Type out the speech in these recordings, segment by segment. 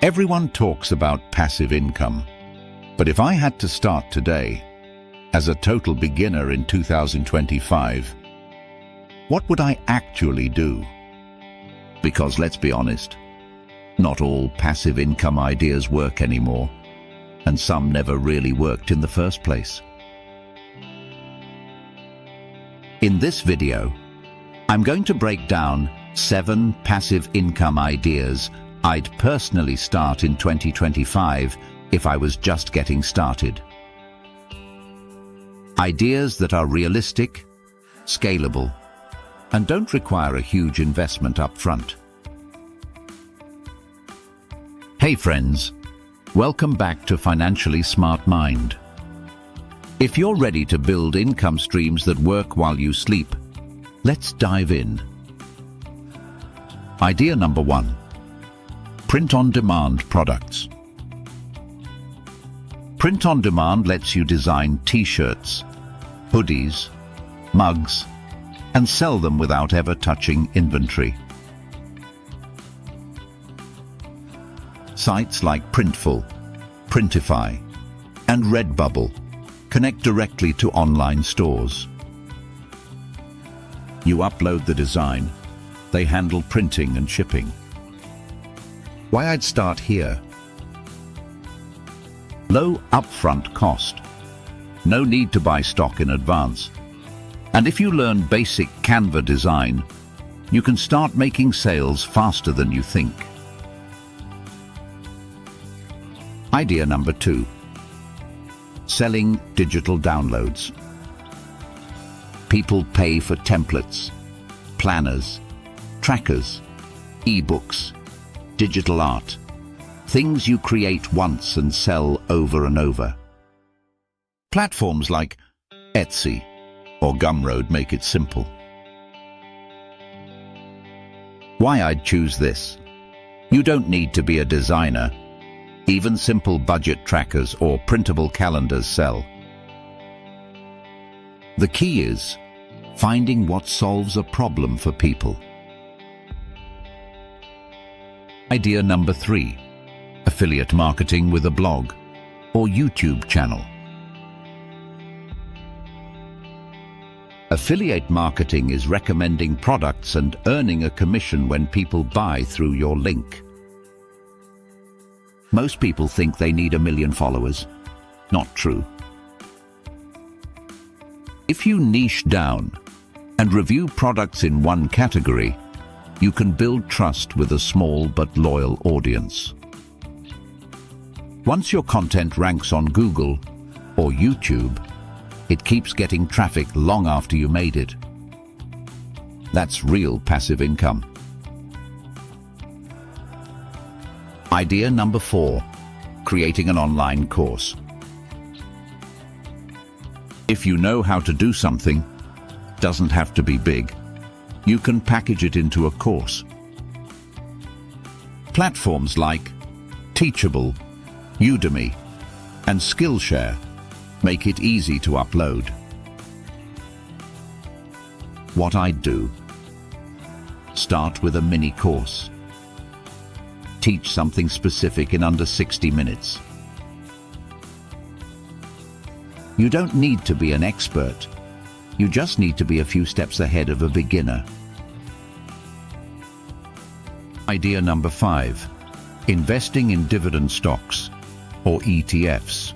Everyone talks about passive income, but if I had to start today, as a total beginner in 2025, what would I actually do? Because let's be honest, not all passive income ideas work anymore, and some never really worked in the first place. In this video, I'm going to break down 7 passive income ideas I'd personally start in 2025 if I was just getting started. Ideas that are realistic, scalable, and don't require a huge investment up front. Hey friends, welcome back to Financially Smart Mind. If you're ready to build income streams that work while you sleep, let's dive in. Idea number 1. Print-on-demand products. Print-on-demand lets you design t-shirts, hoodies, mugs, and sell them without ever touching inventory. Sites like Printful, Printify, and Redbubble connect directly to online stores. You upload the design, they handle printing and shipping. Why I'd start here? Low upfront cost. No need to buy stock in advance. And if you learn basic Canva design, you can start making sales faster than you think. Idea number 2. Selling digital downloads. People pay for templates, planners, trackers, ebooks, digital art, things you create once and sell over and over. Platforms like Etsy or Gumroad make it simple. Why I'd choose this? You don't need to be a designer. Even simple budget trackers or printable calendars sell. The key is finding what solves a problem for people. Idea number 3. Affiliate marketing with a blog or YouTube channel. Affiliate marketing is recommending products and earning a commission when people buy through your link. Most people think they need 1 million followers. Not true. If you niche down and review products in one category, you can build trust with a small but loyal audience. Once your content ranks on Google or YouTube, it keeps getting traffic long after you made it. That's real passive income. Idea number 4. Creating an online course. If you know how to do something, doesn't have to be big, you can package it into a course. Platforms like Teachable, Udemy, and Skillshare make it easy to upload. What I'd do? Start with a mini course. Teach something specific in under 60 minutes. You don't need to be an expert. You just need to be a few steps ahead of a beginner. Idea number 5. Investing in dividend stocks or ETFs.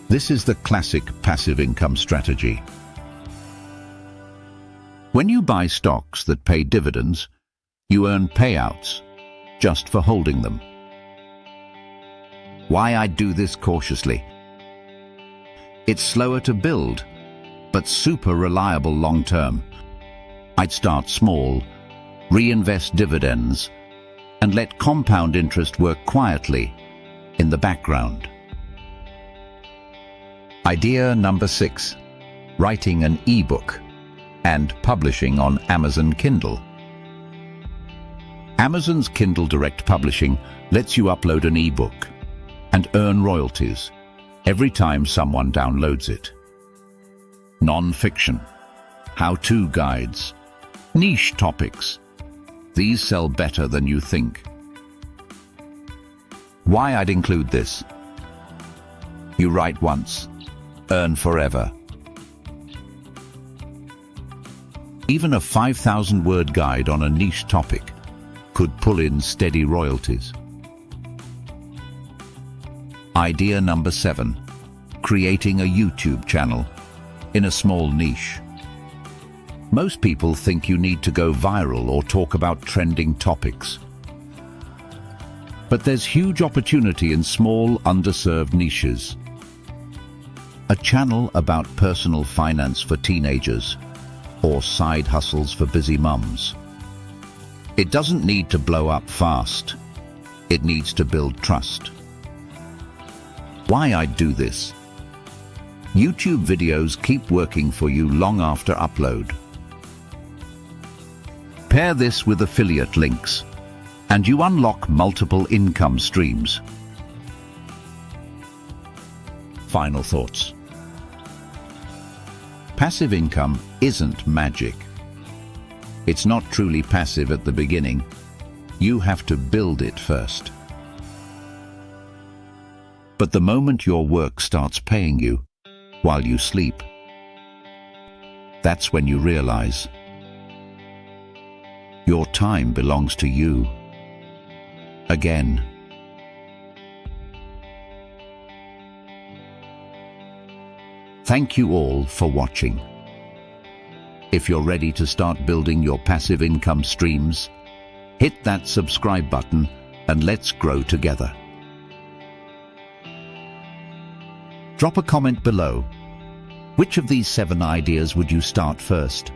This is the classic passive income strategy. When you buy stocks that pay dividends, you earn payouts just for holding them. Why I'd do this cautiously? It's slower to build, but super reliable long term. I'd start small, reinvest dividends, and let compound interest work quietly in the background. Idea number 6. Writing an ebook and publishing on Amazon Kindle. Amazon's Kindle Direct Publishing lets you upload an ebook and earn royalties every time someone downloads it. Non-fiction, how-to guides, niche topics, These sell better than you think. Why I'd include this? You write once, earn forever. Even a 5,000-word guide on a niche topic could pull in steady royalties. Idea number 7, creating a YouTube channel in a small niche. Most people think you need to go viral or talk about trending topics. But there's huge opportunity in small, underserved niches. A channel about personal finance for teenagers or side hustles for busy mums. It doesn't need to blow up fast. It needs to build trust. Why I'd do this? YouTube videos keep working for you long after upload. Pair this with affiliate links, and you unlock multiple income streams. Final thoughts. Passive income isn't magic. It's not truly passive at the beginning. You have to build it first. But the moment your work starts paying you while you sleep, that's when you realize your time belongs to you again. Thank you all for watching. If you're ready to start building your passive income streams, hit that subscribe button and let's grow together. Drop a comment below. Which of these 7 ideas would you start first?